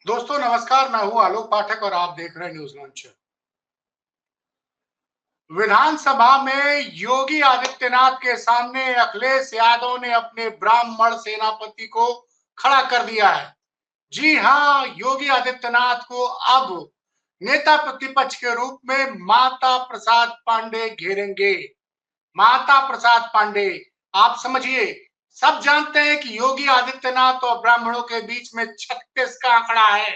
दोस्तों नमस्कार, मैं हूं आलोक पाठक और आप देख रहे हैं न्यूज लॉन्च। विधानसभा में योगी आदित्यनाथ के सामने अखिलेश यादव ने अपने ब्राह्मण सेनापति को खड़ा कर दिया है। जी हां, योगी आदित्यनाथ को अब नेता प्रतिपक्ष के रूप में माता प्रसाद पांडे घेरेंगे। माता प्रसाद पांडे, आप समझिए, सब जानते हैं कि योगी आदित्यनाथ और ब्राह्मणों के बीच में 36 का आंकड़ा है।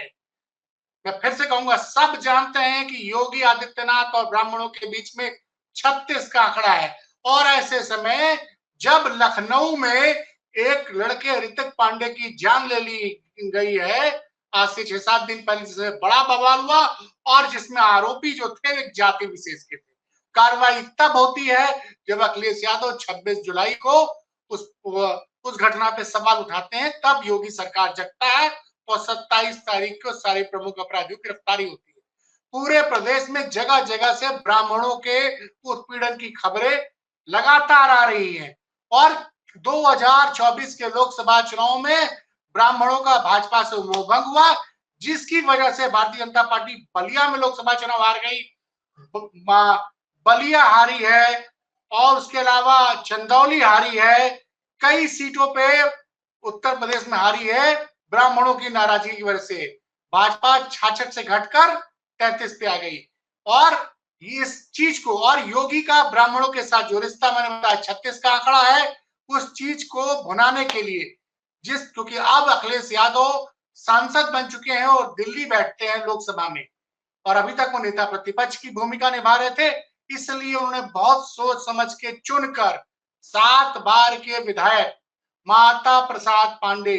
मैं फिर से कहूंगा, सब जानते हैं कि योगी आदित्यनाथ और ब्राह्मणों के बीच में 36 का आंकड़ा है। और ऐसे समय जब लखनऊ में एक लड़के ऋतिक पांडे की जान ले ली गई है, आज से 6-7 दिन पहले, जिसमें बड़ा बवाल हुआ और जिसमें आरोपी जो थे एक जाति विशेष के थे। कार्रवाई तब होती है जब अखिलेश यादव 26 जुलाई को उस घटना पे सवाल उठाते हैं, तब योगी सरकार जगता है और 27 तारीख को सारे प्रमुख अपराधियों की गिरफ्तारी होती है। पूरे प्रदेश में जगह जगह से ब्राह्मणों के उत्पीड़न की खबरें लगातार आ रही हैं और 2024 के लोकसभा चुनाव में ब्राह्मणों का भाजपा से मोहभंग हुआ, जिसकी वजह से भारतीय जनता पार्टी बलिया में लोकसभा चुनाव हार गई, बलिया हारी है और उसके अलावा चंदौली हारी है। कई सीटों पे उत्तर प्रदेश में हारी है ब्राह्मणों की नाराजगी की वजह से। भाजपा 66 से घटकर 33 पे आ गई और इस चीज को, और योगी का ब्राह्मणों के साथ जो रिश्ता मैंने बताया 36 का आंकड़ा है, उस चीज को भुनाने के लिए, क्योंकि अब अखिलेश यादव सांसद बन चुके हैं और दिल्ली बैठते हैं लोकसभा में, और अभी तक वो नेता प्रतिपक्ष की भूमिका निभा रहे थे, इसलिए उन्होंने बहुत सोच समझ के चुनकर 7 बार के विधायक माता प्रसाद पांडे,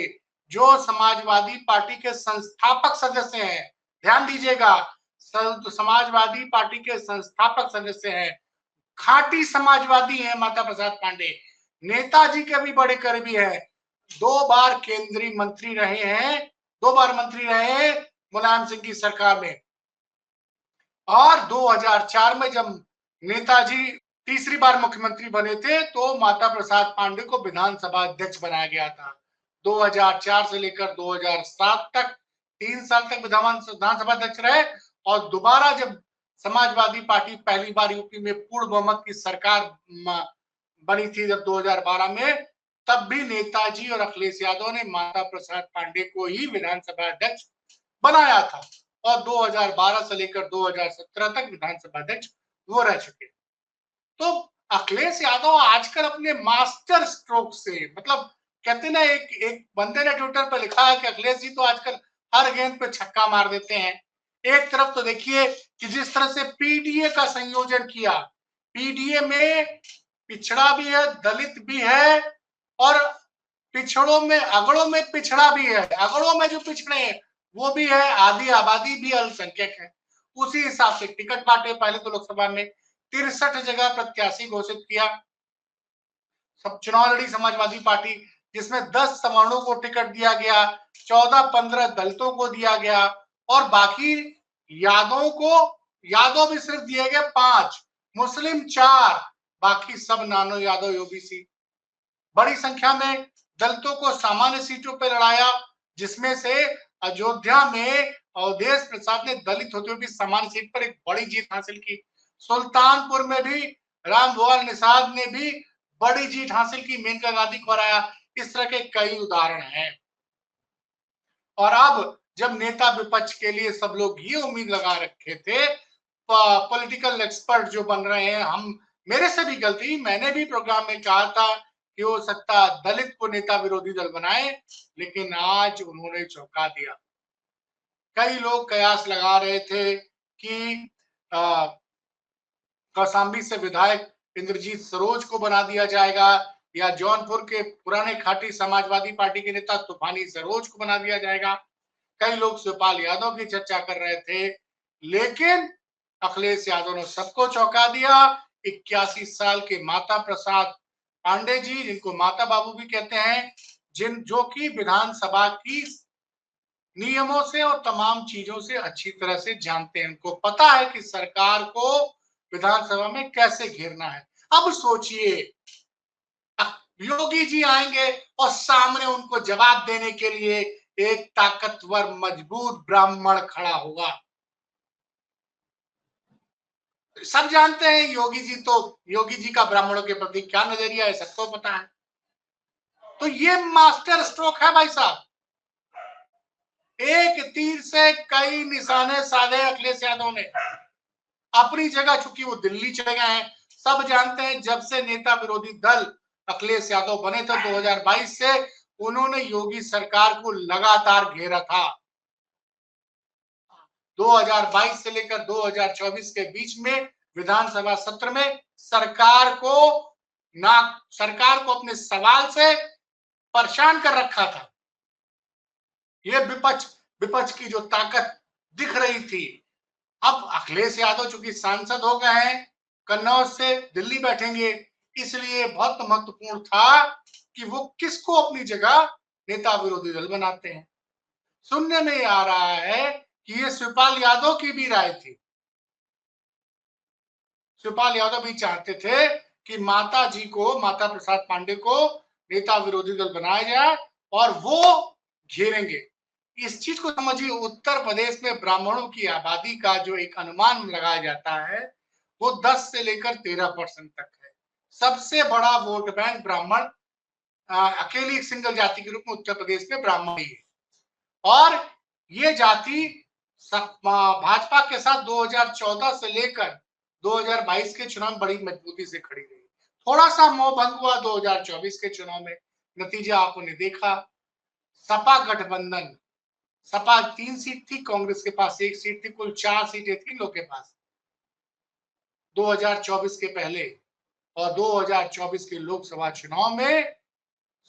जो समाजवादी पार्टी के संस्थापक सदस्य हैं, ध्यान दीजिएगा, समाजवादी पार्टी के संस्थापक सदस्य हैं, खाटी समाजवादी हैं माता प्रसाद पांडे, नेताजी के भी बड़े करीबी हैं, 2 बार केंद्रीय मंत्री रहे हैं, 2 बार मंत्री रहे हैं मुलायम सिंह की सरकार में। और 2004 में जब नेताजी तीसरी बार मुख्यमंत्री बने थे तो माता प्रसाद पांडे को विधानसभा अध्यक्ष बनाया गया था। 2004 से लेकर 2007 तक 3 साल तक विधानसभा अध्यक्ष रहे और दोबारा जब समाजवादी पार्टी पहली बार यूपी में पूर्ण बहुमत की सरकार बनी थी जब 2012 में, तब भी नेताजी और अखिलेश यादव ने माता प्रसाद पांडे को ही विधानसभा अध्यक्ष बनाया था और 2012 से लेकर 2017 तक विधानसभा अध्यक्ष वो रह चुके। तो अखिलेश यादव आजकल अपने मास्टर स्ट्रोक से, मतलब कहते ना, एक बंदे ने ट्विटर पर लिखा है कि अखिलेश जी तो आजकल हर गेंद पे छक्का मार देते हैं। एक तरफ तो देखिए कि जिस तरह से पीडीए का संयोजन किया, पीडीए में पिछड़ा भी है, दलित भी है और पिछड़ों में, अगड़ों में पिछड़ा भी है, अगड़ों में जो पिछड़े हैं वो भी है, आधी आबादी भी अल्पसंख्यक है। उसी हिसाब से टिकट बांटे। पहले तो लोकसभा में 63 जगह प्रत्याशी घोषित किया, सब चुनाव लड़ी समाजवादी पार्टी, जिसमें 10 सवर्णों को टिकट दिया गया, 14-15 दलितों को दिया गया और बाकी यादव भी सिर्फ दिए गए 5, मुस्लिम 4, बाकी सब नानो यादव ओबीसी। बड़ी संख्या में दलितों को सामान्य सीटों पर लड़ाया, जिसमें से अयोध्या में अवधेश प्रसाद ने दलित होते हुए भी सामान्य सीट पर एक बड़ी जीत हासिल की। सुल्तानपुर में भी रामभुआल निषाद ने भी बड़ी जीत हासिल की, मेनका गांधी को हराया। इस तरह के कई उदाहरण हैं और अब जब नेता विपक्ष के लिए सब लोग ये उम्मीद लगा रखे थे, पॉलिटिकल एक्सपर्ट जो बन रहे हैं, हम, मेरे से भी गलती, मैंने भी प्रोग्राम में कहा था कि हो सकता दलित को नेता विरोधी दल बनाए, लेकिन आज उन्होंने चौंका दिया। कई लोग कयास लगा रहे थे कि कौशाम्बी से विधायक इंद्रजीत सरोज को बना दिया जाएगा या जौनपुर के पुराने खाटी समाजवादी पार्टी के नेता तूफानी सरोज को बना दिया जाएगा। कई लोग शिवपाल यादव की चर्चा कर रहे थे, लेकिन अखिलेश यादव ने सबको चौंका दिया। 81 साल के माता प्रसाद पांडे जी, जिनको माता बाबू भी कहते हैं, जो कि विधानसभा की नियमों से और तमाम चीजों से अच्छी तरह से जानते हैं, उनको पता है कि सरकार को विधानसभा में कैसे घेरना है। अब सोचिए, योगी जी आएंगे और सामने उनको जवाब देने के लिए एक ताकतवर मजबूत ब्राह्मण खड़ा होगा। सब जानते हैं योगी जी का ब्राह्मणों के प्रति क्या नजरिया है, सबको पता है। तो ये मास्टर स्ट्रोक है भाई साहब, एक तीर से कई निशाने साधे अखिलेश यादव ने। अपनी जगह चूंकि वो दिल्ली चले गए हैं, सब जानते हैं जब से नेता विरोधी दल अखिलेश यादव बने थे 2022 से, उन्होंने योगी सरकार को लगातार घेरा था। 2022 से लेकर 2024 के बीच में विधानसभा सत्र में सरकार को अपने सवाल से परेशान कर रखा था। ये विपक्ष की जो ताकत दिख रही थी। अब अखिलेश यादव चूंकि सांसद हो गए हैं, कन्नौज से दिल्ली बैठेंगे, इसलिए बहुत महत्वपूर्ण था कि वो किसको अपनी जगह नेता विरोधी दल बनाते हैं। सुनने में आ रहा है कि ये शिवपाल यादव की भी राय थी। शिवपाल यादव भी चाहते थे कि माता प्रसाद पांडे को नेता विरोधी दल बनाया जाए और वो घेरेंगे। इस चीज को समझिए, उत्तर प्रदेश में ब्राह्मणों की आबादी का जो एक अनुमान लगाया जाता है वो 10 से लेकर 13% तक है। सबसे बड़ा वोट बैंक ब्राह्मण, अकेली एक सिंगल जाति के रूप में उत्तर प्रदेश में ब्राह्मण ही है। और ये जाति भाजपा के साथ 2014 से लेकर 2022 के चुनाव में बड़ी मजबूती से खड़ी रही। थोड़ा सा मोह भंग हुआ 2024 के चुनाव में, नतीजा आपने देखा। सपा गठबंधन, सपा 3 सीट थी, कांग्रेस के पास 1 सीट थी, कुल 4 सीटें थी लोग के पास 2024 के पहले। और 2024 के लोकसभा चुनाव में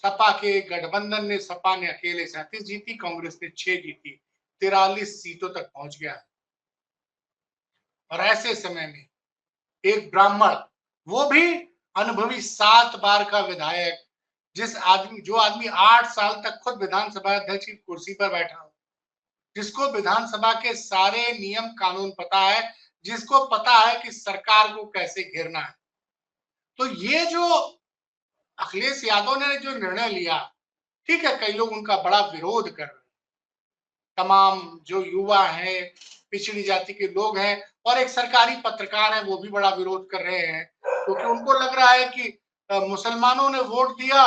सपा ने अकेले 37 जीती, कांग्रेस ने 6 जीती, 43 सीटों तक पहुंच गया। और ऐसे समय में एक ब्राह्मण, वो भी अनुभवी 7 बार का विधायक, जो आदमी 8 साल तक खुद विधानसभा अध्यक्ष की कुर्सी पर बैठा हो, जिसको विधानसभा के सारे नियम कानून पता है, जिसको पता है कि सरकार को कैसे घेरना है। तो ये जो अखिलेश यादव ने जो निर्णय लिया, ठीक है, कई लोग उनका बड़ा विरोध कर रहे हैं, तमाम जो युवा हैं, पिछड़ी जाति के लोग हैं और एक सरकारी पत्रकार है, वो भी बड़ा विरोध कर रहे हैं, क्योंकि उनको लग रहा है कि मुसलमानों ने वोट दिया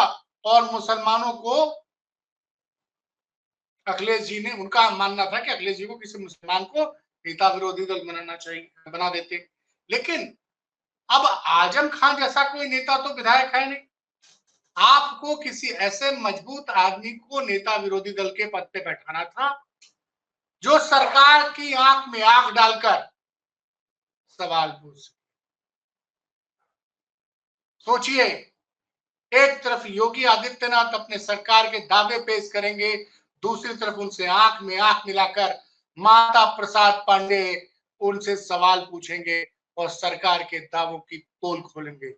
और मुसलमानों को अखिलेश जी ने, उनका मानना था कि अखिलेश जी को किसी मुसलमान को नेता विरोधी दल बनाना चाहिए, बना देते। लेकिन अब आजम खान जैसा कोई नेता तो विधायक है नहीं। आपको किसी ऐसे मजबूत आदमी को नेता विरोधी दल के पद पे बैठाना था जो सरकार की आंख में आंख डालकर सवाल पूछ। सोचिए, एक तरफ योगी आदित्यनाथ अपने सरकार के दावे पेश करेंगे, दूसरी तरफ उनसे आंख में आंख मिलाकर माता प्रसाद पांडे उनसे सवाल पूछेंगे और सरकार के दावों की पोल खोलेंगे।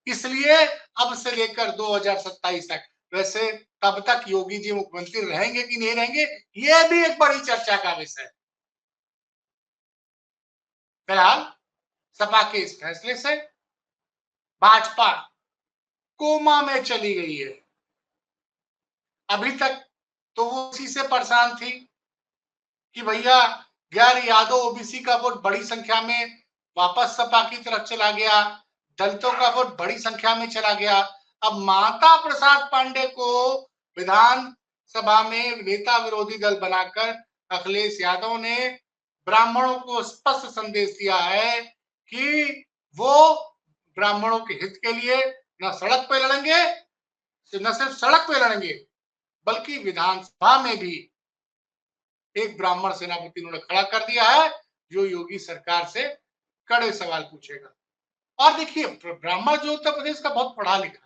इसलिए अब से लेकर 2027 तक, वैसे तब तक योगी जी मुख्यमंत्री रहेंगे कि नहीं रहेंगे, यह भी एक बड़ी चर्चा का विषय है। फिलहाल सपा के इस फैसले से भाजपा कोमा में चली गई है। अभी तक तो वो इसी से परेशान थी कि भैया गैर यादव ओबीसी का वोट बड़ी संख्या में वापस सपा की तरफ चला गया, दलितों का वोट बड़ी संख्या में चला गया। अब माता प्रसाद पांडे को विधानसभा में नेता विरोधी दल बनाकर अखिलेश यादव ने ब्राह्मणों को स्पष्ट संदेश दिया है कि वो ब्राह्मणों के हित के लिए न सड़क पे लड़ेंगे, न सिर्फ सड़क पे लड़ेंगे, बल्कि विधानसभा में भी एक ब्राह्मण सेनापति उन्होंने खड़ा कर दिया है जो योगी सरकार से कड़े सवाल पूछेगा। और देखिए, ब्राह्मण जो उत्तर प्रदेश का बहुत पढ़ा लिखा,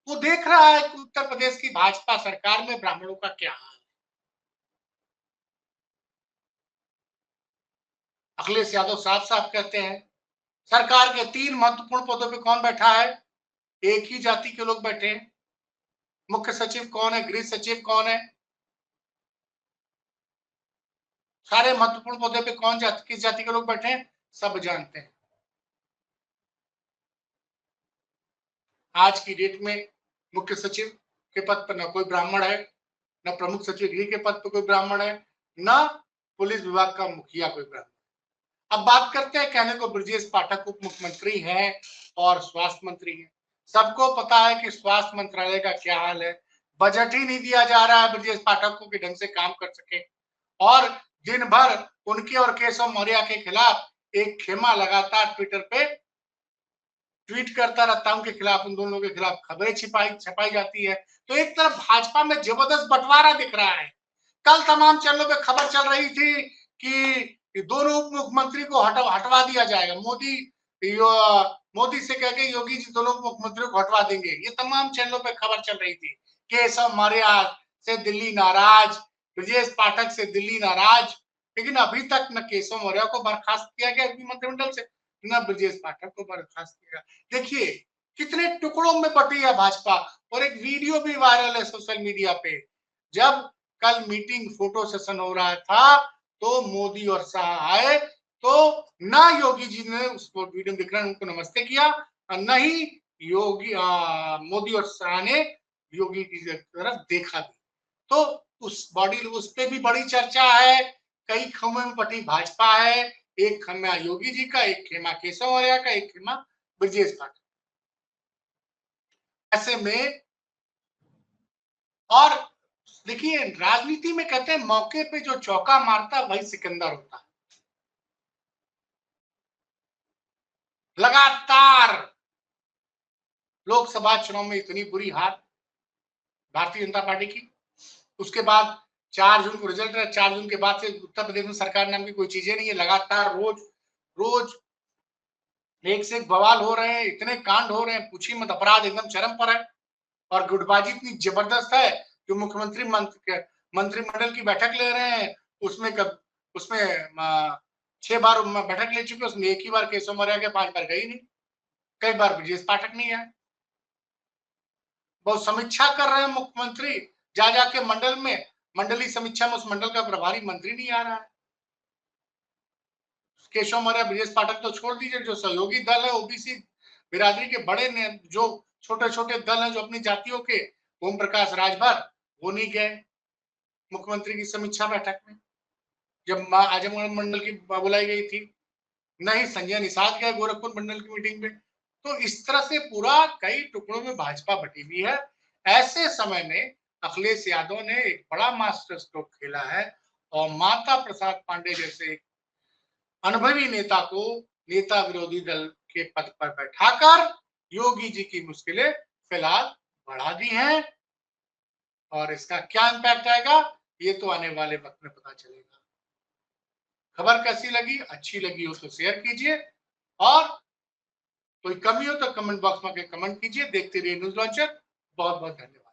वो देख रहा है कि उत्तर प्रदेश की भाजपा सरकार में ब्राह्मणों का क्या हाल है। अखिलेश यादव साफ साफ कहते हैं सरकार के 3 महत्वपूर्ण पदों पे कौन बैठा है, एक ही जाति के लोग बैठे हैं। मुख्य सचिव कौन है, गृह सचिव कौन है, सारे महत्वपूर्ण पदों पे किस जाति के लोग बैठे हैं, सब जानते हैं। आज की डेट में मुख्य सचिव के पद पर न कोई ब्राह्मण है, न प्रमुख सचिव गृह के पद पर कोई ब्राह्मण है, न पुलिस विभाग का मुखिया कोई ब्राह्मण। अब बात करते हैं, कहने को ब्रजेश पाठक उप मुख्यमंत्री हैं और स्वास्थ्य मंत्री हैं। सबको पता है कि स्वास्थ्य मंत्रालय का क्या हाल है। बजट ही नहीं दिया जा रहा है ब्रजेश पाठक को कि ढंग से काम कर सके, और दिन भर उनके और केशव मौर्य के खिलाफ एक खेमा लगातार ट्विटर पे ट्वीट करता रहता है, उनके खिलाफ, उन दोनों के खिलाफ खबरें छपाई जाती है। तो एक तरफ भाजपा में जबरदस्त बंटवारा दिख रहा है। कल तमाम चैनलों पे खबर चल रही थी कि दोनों उप मुख्यमंत्री को हटवा दिया जाएगा। मोदी से कह के योगी जी दोनों उप मुख्यमंत्रियों को हटवा देंगे, ये तमाम चैनलों पे खबर चल रही थी। केशव मौर्य से दिल्ली नाराज, ब्रजेश पाठक से दिल्ली नाराज, लेकिन अभी तक न केशव मौर्य को बर्खास्त किया गया मंत्रिमंडल से, न ब्रजेश पाठक को बर्खास्त किया। देखिए कितने टुकड़ों में बटी है भाजपा। और एक वीडियो भी वायरल है सोशल मीडिया पे, जब कल मीटिंग फोटो सेशन हो रहा था तो मोदी और शाह आए, तो ना योगी जी ने उसको वीडियो दिख रहा है उनको नमस्ते किया, और न ही योगी मोदी और शाह ने योगी की तरफ देखा भी। तो उस पे भी बड़ी चर्चा है। कई खेमे में बटी भाजपा है, एक खेमा योगी जी का, एक खेमा केशव मौर्य का, एक खेमा ब्रजेश पाठक। ऐसे में, और देखिए राजनीति में कहते हैं मौके पे जो चौका मारता वही सिकंदर होता है। लगातार लोकसभा चुनाव में इतनी बुरी हार भारतीय जनता पार्टी की, उसके बाद 4 जून को रिजल्ट है, 4 जून के बाद से उत्तर प्रदेश में सरकार नाम की कोई चीजें नहीं है। लगातार रोज रोज एक से एक बवाल हो रहे हैं, इतने कांड हो रहे हैं, पूछिए मत, अपराध एकदम चरम पर है। और गुटबाजी इतनी जबरदस्त है कि मुख्यमंत्री मंत्रिमंडल की बैठक ले रहे हैं, उसमें 6 बार बैठक ले चुके, उसमें एक ही बार केशव मौर्य के, 5 बार गई नहीं, कई बार ब्रजेश पाठक नहीं आए। बहुत समीक्षा कर रहे हैं मुख्यमंत्री, जा जाके मंडल में, मंडलीय समीक्षा में उस मंडल का प्रभारी मंत्री नहीं आ रहा है। केशव मौर्य ब्रजेश पाठक तो छोड़ दीजिए, जो सहयोगी दल है ओबीसी बिरादरी के बड़े ने, जो छोटे छोटे दल हैं जो अपनी जातियों के, ओम प्रकाश राजभर, वो नहीं गए मुख्यमंत्री की समीक्षा बैठक में जब आजमगढ़ मंडल की बुलाई गई थी। नहीं संजय निषाद गए गोरखपुर मंडल की मीटिंग में। तो इस तरह से पूरा कई टुकड़ों में भाजपा बटी हुई है। ऐसे समय में अखिलेश यादव ने एक बड़ा मास्टर स्ट्रोक खेला है और माता प्रसाद पांडे जैसे अनुभवी नेता को नेता विरोधी दल के पद पर बैठाकर योगी जी की मुश्किलें फिलहाल बढ़ा दी हैं। और इसका क्या इम्पैक्ट आएगा ये तो आने वाले वक्त में पता चलेगा। खबर कैसी लगी, अच्छी लगी हो तो शेयर कीजिए, और कोई कमी हो तो कमेंट बॉक्स में कमेंट कीजिए। देखते रहिए न्यूज लॉन्चर। बहुत बहुत धन्यवाद।